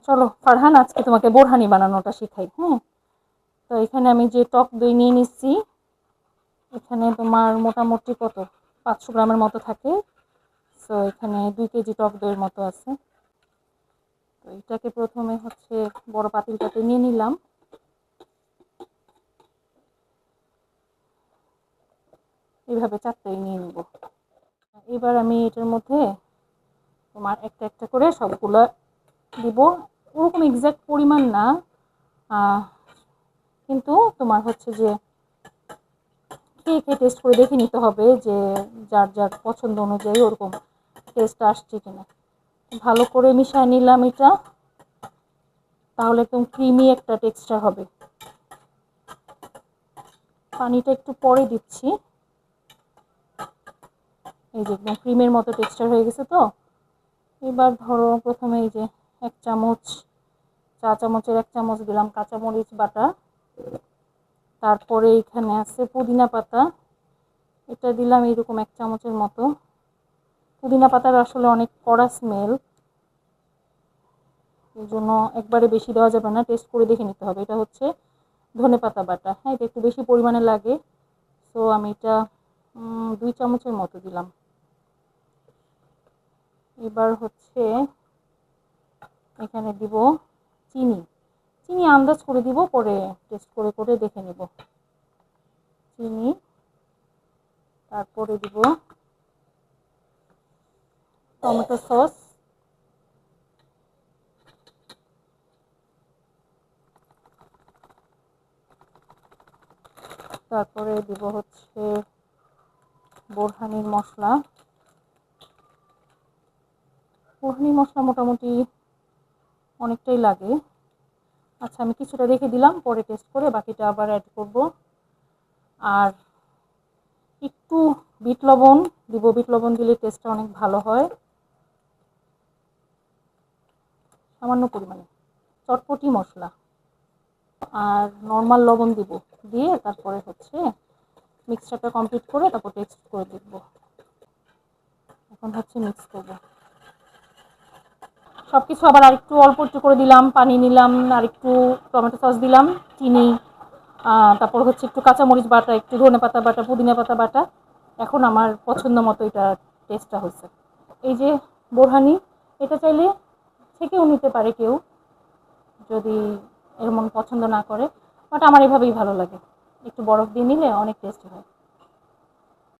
চলো ফারহান, আজকে তোমাকে বোরহানি বানানোটা শেখাই। হ্যাঁ, তো এখানে আমি যে টক দই নিয়ে নিচ্ছি, এখানে তোমার মোটামুটি কত 500 গ্রামের মতো থাকে। সো এখানে 2 কেজি টক দইয়ের মতো আছে। তো এটাকে প্রথমে হচ্ছে বড় পাতিলটাতে নিয়ে নিলাম। এইভাবে চারটাই নিয়ে নিব। এবার আমি এটার মধ্যে তোমার একটা একটা করে সবগুলো দিব। ওরকম এক্সাক্ট পরিমাণ না, কিন্তু তোমার হচ্ছে যে খেয়ে খেয়ে টেস্ট করে দেখে নিতে হবে যে যার যার পছন্দ অনুযায়ী ওরকম টেস্ট আসছে কিনা। ভালো করে মিশিয়ে নিলাম এটা, তাহলে একদম ক্রিমি একটা টেক্সচার হবে। পানিটা একটু পরে দিচ্ছি। এই যে একদম ক্রিমের মতো টেক্সচার হয়ে গেছে। তো এবার ধরো প্রথমে এই যে চা চামচের 1 চামচ দিলাম কাঁচামরিচ বাটা। তারপরে এখানে আছে পুদিনা পাতা, এটা দিলাম এইরকম 1 চামচের মতো। পুদিনা পাতার আসলে অনেক কড়া স্মেল, এই জন্য একবারে বেশি দেওয়া যাবে না, টেস্ট করে দেখে নিতে হবে। এটা হচ্ছে ধনেপাতা বাটা। হ্যাঁ, এটা একটু বেশি পরিমাণে লাগে, তো আমি এটা 2 চামচের মতো দিলাম। এবার হচ্ছে এখানে দিব চিনি। চিনি আন্দাজ করে দিব, পরে টেস্ট করে করে দেখে নেব। চিনি, তারপরে দিব টমেটো সস, তারপরে দিব হচ্ছে বোরহানির মশলা। বোরহানির মশলা মোটামুটি অনেকটাই লাগে। আচ্ছা, আমি কিছুটা রেখে দিলাম, পরে টেস্ট করে বাকিটা আবার অ্যাড করব। আর একটু বিট লবণ দিব, বিট লবণ দিলে টেস্টটা অনেক ভালো হয়, সামান্য পরিমাণে। চটপটি মশলা আর নর্মাল লবণ দিব, দিয়ে তারপরে হচ্ছে মিক্সচারটা কমপ্লিট করে তারপর টেস্ট করে দেখব। এখন হচ্ছে মিক্স করব সব কিছু। আবার আরেকটু অল্প একটু করে দিলাম, পানি নিলাম, আর একটু টমেটো সস দিলাম, চিনি, তারপর হচ্ছে একটু কাঁচামরিচ বাটা, একটু ধনেপাতা বাটা, পুদিনা পাতা বাটা। এখন আমার পছন্দ মতো এটা টেস্টটা হয়েছে। এই যে বোরহানি, এটা চাইলে থেকেও নিতে পারে কেউ, যদি এমন পছন্দ না করে, বাট আমার এভাবেই ভালো লাগে। একটু বরফ দিয়ে নিলে অনেক টেস্টি হয়।